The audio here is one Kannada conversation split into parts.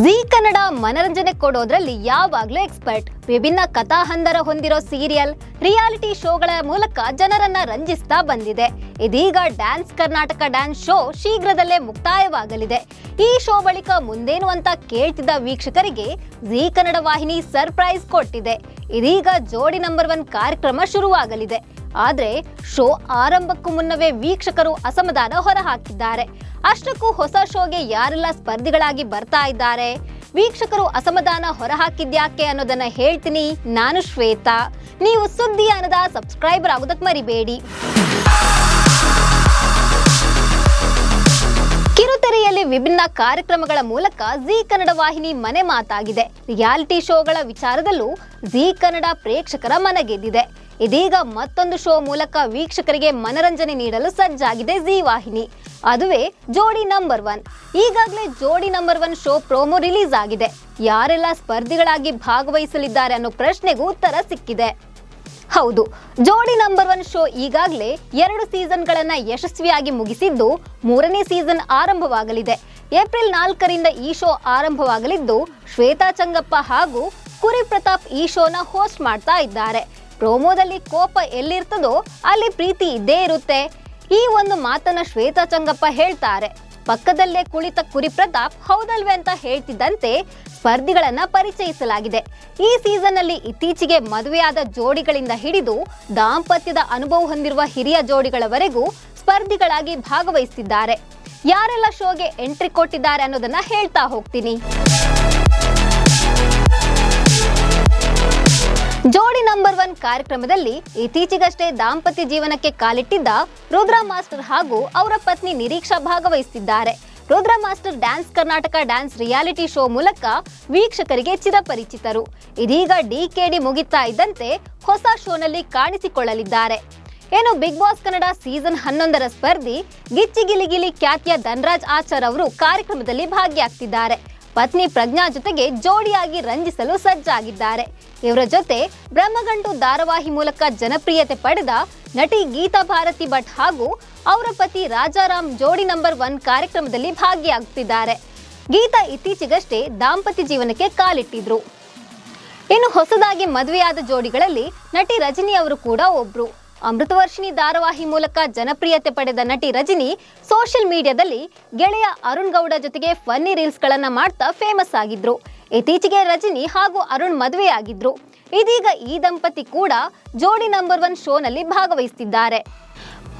ಜೀ ಕನ್ನಡ ಮನರಂಜನೆ ಕೊಡೋದ್ರಲ್ಲಿ ಯಾವಾಗ್ಲೂ ಎಕ್ಸ್ಪರ್ಟ್. ವಿಭಿನ್ನ ಕಥಾಹಂದರ ಹೊಂದಿರೋ ಸೀರಿಯಲ್, ರಿಯಾಲಿಟಿ ಶೋಗಳ ಮೂಲಕ ಜನರನ್ನ ರಂಜಿಸ್ತಾ ಬಂದಿದೆ. ಇದೀಗ ಡ್ಯಾನ್ಸ್ ಕರ್ನಾಟಕ ಡ್ಯಾನ್ಸ್ ಶೋ ಶೀಘ್ರದಲ್ಲೇ ಮುಕ್ತಾಯವಾಗಲಿದೆ. ಈ ಶೋ ಬಳಿಕ ಮುಂದೇನು ಅಂತ ಕೇಳ್ತಿದ್ದ ವೀಕ್ಷಕರಿಗೆ ಜೀ ಕನ್ನಡ ವಾಹಿನಿ ಸರ್ಪ್ರೈಸ್ ಕೊಟ್ಟಿದೆ. ಇದೀಗ ಜೋಡಿ ನಂಬರ್ 1 ಕಾರ್ಯಕ್ರಮ ಶುರುವಾಗಲಿದೆ. ಆದ್ರೆ ಶೋ ಆರಂಭಕ್ಕೂ ಮುನ್ನವೇ ವೀಕ್ಷಕರು ಅಸಮಾಧಾನ ಹೊರಹಾಕಿದ್ದಾರೆ. ಅಷ್ಟಕ್ಕೂ ಹೊಸ ಶೋಗೆ ಯಾರೆಲ್ಲ ಸ್ಪರ್ಧಿಗಳಾಗಿ ಬರ್ತಾ ಇದ್ದಾರೆ, ವೀಕ್ಷಕರು ಅಸಮಾಧಾನ ಹೊರಹಾಕಿದ್ಯಾಕೆ ಅನ್ನೋದನ್ನ ಹೇಳ್ತೀನಿ. ನಾನು ಶ್ವೇತಾ. ನೀವು ಸುದ್ದಿಯಾನದ ಸಬ್ಸ್ಕ್ರೈಬರ್ ಆಗೋದಕ್ಕೆ ಮರಿಬೇಡಿ. ಕಿರುತೆರೆಯಲ್ಲಿ ವಿಭಿನ್ನ ಕಾರ್ಯಕ್ರಮಗಳ ಮೂಲಕ ಜೀ ಕನ್ನಡ ವಾಹಿನಿ ಮನೆ ಮಾತಾಗಿದೆ. ರಿಯಾಲಿಟಿ ಶೋಗಳ ವಿಚಾರದಲ್ಲೂ ಜೀ ಕನ್ನಡ ಪ್ರೇಕ್ಷಕರ ಮನಗೆದ್ದಿದೆ. ಇದೀಗ ಮತ್ತೊಂದು ಶೋ ಮೂಲಕ ವೀಕ್ಷಕರಿಗೆ ಮನರಂಜನೆ ನೀಡಲು ಸಜ್ಜಾಗಿದೆ ಜೀ ವಾಹಿನಿ. ಅದುವೇ ಜೋಡಿ ನಂಬರ್ 1. ಈಗಾಗಲೇ ಜೋಡಿ ನಂಬರ್ 1 ಶೋ ಪ್ರೋಮೋ ರಿಲೀಸ್ ಆಗಿದೆ. ಯಾರೆಲ್ಲ ಸ್ಪರ್ಧಿಗಳಾಗಿ ಭಾಗವಹಿಸಲಿದ್ದಾರೆ ಅನ್ನೋ ಪ್ರಶ್ನೆಗೂ ಉತ್ತರ ಸಿಕ್ಕಿದೆ. ಹೌದು, ಜೋಡಿ ನಂಬರ್ 1 ಶೋ ಈಗಾಗಲೇ 2 ಸೀಸನ್ಗಳನ್ನ ಯಶಸ್ವಿಯಾಗಿ ಮುಗಿಸಿದ್ದು 3ನೇ ಸೀಸನ್ ಆರಂಭವಾಗಲಿದೆ. ಏಪ್ರಿಲ್ 4ರಿಂದ ಈ ಶೋ ಆರಂಭವಾಗಲಿದ್ದು ಶ್ವೇತಾ ಚಂಗಪ್ಪ ಹಾಗೂ ಕುರಿ ಪ್ರತಾಪ್ ಈ ಶೋನ ಹೋಸ್ಟ್ ಮಾಡ್ತಾ ಇದ್ದಾರೆ. ಪ್ರೋಮೋದಲ್ಲಿ ಕೋಪ ಎಲ್ಲಿರ್ತದೋ ಅಲ್ಲಿ ಪ್ರೀತಿ ಇದ್ದೇ ಇರುತ್ತೆ. ಈ ಒಂದು ಮಾತನ್ನ ಶ್ವೇತಾ ಚಂಗಪ್ಪ ಹೇಳ್ತಾರೆ. ಪಕ್ಕದಲ್ಲೇ ಕುಳಿತ ಕುರಿ ಪ್ರತಾಪ್ ಹೌದಲ್ವೇ ಅಂತ ಹೇಳ್ತಿದ್ದಂತೆ ಸ್ಪರ್ಧಿಗಳನ್ನ ಪರಿಚಯಿಸಲಾಗಿದೆ. ಈ ಸೀಸನ್ ಅಲ್ಲಿ ಇತ್ತೀಚೆಗೆ ಮದುವೆಯಾದ ಜೋಡಿಗಳಿಂದ ಹಿಡಿದು ದಾಂಪತ್ಯದ ಅನುಭವ ಹೊಂದಿರುವ ಹಿರಿಯ ಜೋಡಿಗಳವರೆಗೂ ಸ್ಪರ್ಧಿಗಳಾಗಿ ಭಾಗವಹಿಸುತ್ತಿದ್ದಾರೆ. ಯಾರೆಲ್ಲ ಶೋಗೆ ಎಂಟ್ರಿ ಕೊಟ್ಟಿದ್ದಾರೆ ಅನ್ನೋದನ್ನ ಹೇಳ್ತಾ ಹೋಗ್ತೀನಿ. ಜೋಡಿ ನಂಬರ್ 1 ಕಾರ್ಯಕ್ರಮದಲ್ಲಿ ಇತ್ತೀಚೆಗಷ್ಟೇ ದಾಂಪತ್ಯ ಜೀವನಕ್ಕೆ ಕಾಲಿಟ್ಟಿದ್ದ ರುದ್ರ ಮಾಸ್ಟರ್ ಹಾಗೂ ಅವರ ಪತ್ನಿ ನಿರೀಕ್ಷಾ ಭಾಗವಹಿಸುತ್ತಿದ್ದಾರೆ. Rudra master dance Karnataka dance reality show ಮೂಲಕ ವೀಕ್ಷಕರಿಗೆ ಚಿರಪರಿಚಿತರು. ಇದೀಗ ಡಿಕೆಡಿ ಮುಗಿತಾ ಇದ್ದಂತೆ ಹೊಸ ಶೋನಲ್ಲಿ ಕಾಣಿಸಿಕೊಳ್ಳಲಿದ್ದಾರೆ. ಏನು ಬಿಗ್ ಬಾಸ್ ಕನ್ನಡ ಸೀಸನ್ 11ರ ಸ್ಪರ್ಧಿ ಗಿಚ್ಚಿ ಗಿಲಿಗಿಲಿ ಖ್ಯಾತಿಯ ಧನರಾಜ್ ಆಚಾರ್ ಅವರು ಕಾರ್ಯಕ್ರಮದಲ್ಲಿ ಭಾಗಿಯಾಗ್ತಿದ್ದಾರೆ. ಪತ್ನಿ ಪ್ರಜ್ಞಾ ಜೊತೆಗೆ ಜೋಡಿಯಾಗಿ ರಂಜಿಸಲು ಸಜ್ಜಾಗಿದ್ದಾರೆ. ಇವರ ಜೊತೆ ಬ್ರಹ್ಮಗಂಟು ಧಾರಾವಾಹಿ ಮೂಲಕ ಜನಪ್ರಿಯತೆ ಪಡೆದ ನಟಿ ಗೀತಾ ಭಾರತಿ ಭಟ್ ಹಾಗೂ ಅವರ ಪತಿ ರಾಜಾರಾಮ್ ಜೋಡಿ ನಂಬರ್ 1 ಕಾರ್ಯಕ್ರಮದಲ್ಲಿ ಭಾಗಿಯಾಗುತ್ತಿದ್ದಾರೆ. ಗೀತಾ ಇತ್ತೀಚೆಗಷ್ಟೇ ದಾಂಪತ್ಯ ಜೀವನಕ್ಕೆ ಕಾಲಿಟ್ಟಿದ್ರು. ಇನ್ನು ಹೊಸದಾಗಿ ಮದುವೆಯಾದ ಜೋಡಿಗಳಲ್ಲಿ ನಟಿ ರಜನಿ ಅವರು ಕೂಡ ಒಬ್ರು. ಅಮೃತವರ್ಷಿಣಿ ಧಾರಾವಾಹಿ ಮೂಲಕ ಜನಪ್ರಿಯತೆ ಪಡೆದ ನಟಿ ರಜನಿ ಸೋಷಿಯಲ್ ಮೀಡಿಯಾದಲ್ಲಿ ಗೆಳೆಯ ಅರುಣ್ ಗೌಡ ಜೊತೆಗೆ ಫನ್ನಿ ರೀಲ್ಸ್ ಗಳನ್ನ ಮಾಡ್ತಾ ಫೇಮಸ್ ಆಗಿದ್ರು. ಇತ್ತೀಚೆಗೆ ರಜನಿ ಹಾಗೂ ಅರುಣ್ ಮದುವೆಯಾಗಿದ್ರು. ಇದೀಗ ಈ ದಂಪತಿ ಕೂಡ ಜೋಡಿ ನಂಬರ್ 1 ಶೋನಲ್ಲಿ ಭಾಗವಹಿಸುತ್ತಿದ್ದಾರೆ.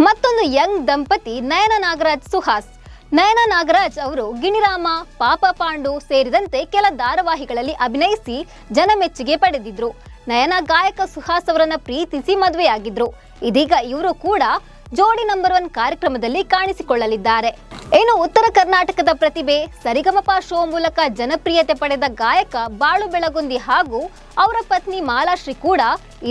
ಮತ್ತೊಂದು ಯಂಗ್ ದಂಪತಿ ನಯನ ನಾಗರಾಜ್ ಸುಹಾಸ್. ನಯನ ನಾಗರಾಜ್ ಅವರು ಗಿಣಿರಾಮ, ಪಾಪ ಪಾಂಡು ಸೇರಿದಂತೆ ಕೆಲ ಧಾರಾವಾಹಿಗಳಲ್ಲಿ ಅಭಿನಯಿಸಿ ಜನಮೆಚ್ಚುಗೆ ಪಡೆದಿದ್ರು. ನಯನ ಗಾಯಕ ಸುಹಾಸ್ ಅವರನ್ನ ಪ್ರೀತಿಸಿ ಮದುವೆಯಾಗಿದ್ರು. ಇದೀಗ ಇವರು ಕೂಡ ಜೋಡಿ ನಂಬರ್ 1 ಕಾರ್ಯಕ್ರಮದಲ್ಲಿ ಕಾಣಿಸಿಕೊಳ್ಳಲಿದ್ದಾರೆ. ಇನ್ನು ಉತ್ತರ ಕರ್ನಾಟಕದ ಪ್ರತಿಭೆ ಸರಿಗಮಪ ಶೋ ಮೂಲಕ ಜನಪ್ರಿಯತೆ ಪಡೆದ ಗಾಯಕ ಬಾಳು ಬೆಳಗುಂದಿ ಹಾಗೂ ಅವರ ಪತ್ನಿ ಮಾಲಾಶ್ರೀ ಕೂಡ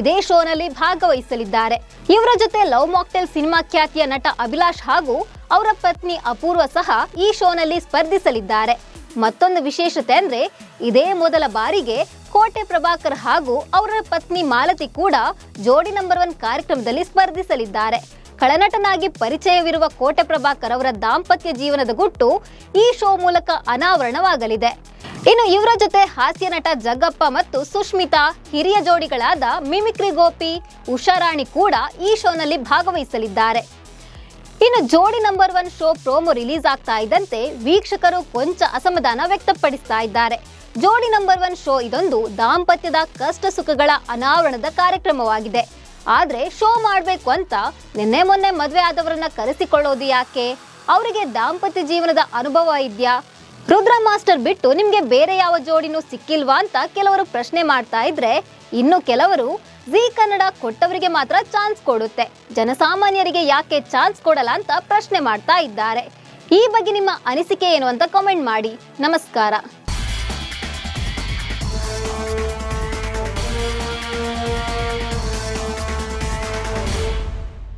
ಇದೇ ಶೋನಲ್ಲಿ ಭಾಗವಹಿಸಲಿದ್ದಾರೆ. ಇವರ ಜೊತೆ ಲವ್ ಮಾಕ್ಟೇಲ್ ಸಿನಿಮಾ ಖ್ಯಾತಿಯ ನಟ ಅಭಿಲಾಷ್ ಹಾಗೂ ಅವರ ಪತ್ನಿ ಅಪೂರ್ವ ಸಹ ಈ ಶೋನಲ್ಲಿ ಸ್ಪರ್ಧಿಸಲಿದ್ದಾರೆ. ಮತ್ತೊಂದು ವಿಶೇಷತೆ ಅಂದ್ರೆ ಇದೇ ಮೊದಲ ಬಾರಿಗೆ ಕೋಟೆ ಪ್ರಭಾಕರ್ ಹಾಗೂ ಅವರ ಪತ್ನಿ ಮಾಲತಿ ಕೂಡ ಜೋಡಿ ನಂಬರ್ 1 ಕಾರ್ಯಕ್ರಮದಲ್ಲಿ ಸ್ಪರ್ಧಿಸಲಿದ್ದಾರೆ. ಖಳನಟನಾಗಿ ಪರಿಚಯವಿರುವ ಕೋಟೆ ಪ್ರಭಾಕರ್ ಅವರ ದಾಂಪತ್ಯ ಜೀವನದ ಗುಟ್ಟು ಈ ಶೋ ಮೂಲಕ ಅನಾವರಣವಾಗಲಿದೆ. ಇನ್ನು ಇವರ ಜೊತೆ ಹಾಸ್ಯ ನಟ ಜಗ್ಗಪ್ಪ ಮತ್ತು ಸುಷ್ಮಿತಾ, ಹಿರಿಯ ಜೋಡಿಗಳಾದ ಮಿಮಿಕ್ರಿ ಗೋಪಿ, ಉಷಾರಾಣಿ ಕೂಡ ಈ ಶೋನಲ್ಲಿ ಭಾಗವಹಿಸಲಿದ್ದಾರೆ. ಇನ್ನು ಜೋಡಿ ನಂಬರ್ 1 ಶೋ ಪ್ರೋಮೋ ರಿಲೀಸ್ ಆಗ್ತಾ ಇದ್ದಂತೆ ವೀಕ್ಷಕರು ಕೊಂಚ ಅಸಮಾಧಾನ ವ್ಯಕ್ತಪಡಿಸ್ತಾ ಇದ್ದಾರೆ. ಜೋಡಿ ನಂಬರ್ 1 ಶೋ ಇದೊಂದು ದಾಂಪತ್ಯದ ಕಷ್ಟ ಸುಖಗಳ ಅನಾವರಣದ ಕಾರ್ಯಕ್ರಮವಾಗಿದೆ. ಆದ್ರೆ ಶೋ ಮಾಡಬೇಕು ಅಂತ ನಿನ್ನೆ ಮೊನ್ನೆ ಮದುವೆ ಆದವರನ್ನ ಕರೆಸಿಕೊಳ್ಳೋದು ಯಾಕೆ? ಅವರಿಗೆ ದಾಂಪತ್ಯ ಜೀವನದ ಅನುಭವ ಇದೆಯಾ? ರುದ್ರ ಮಾಸ್ಟರ್ ಬಿಟ್ಟು ನಿಮ್ಗೆ ಬೇರೆ ಯಾವ ಜೋಡಿನೂ ಸಿಕ್ಕಿಲ್ವಾ ಅಂತ ಕೆಲವರು ಪ್ರಶ್ನೆ ಮಾಡ್ತಾ ಇದ್ರೆ, ಇನ್ನು ಕೆಲವರು ಜೀ ಕನ್ನಡ ಕೊಟ್ಟವರಿಗೆ ಮಾತ್ರ ಚಾನ್ಸ್ ಕೊಡುತ್ತೆ, ಜನಸಾಮಾನ್ಯರಿಗೆ ಯಾಕೆ ಚಾನ್ಸ್ ಕೊಡಲ್ಲ ಅಂತ ಪ್ರಶ್ನೆ ಮಾಡ್ತಾ ಇದ್ದಾರೆ. ಈ ಬಗ್ಗೆ ನಿಮ್ಮ ಅನಿಸಿಕೆ ಏನು ಅಂತ ಕಾಮೆಂಟ್ ಮಾಡಿ. ನಮಸ್ಕಾರ.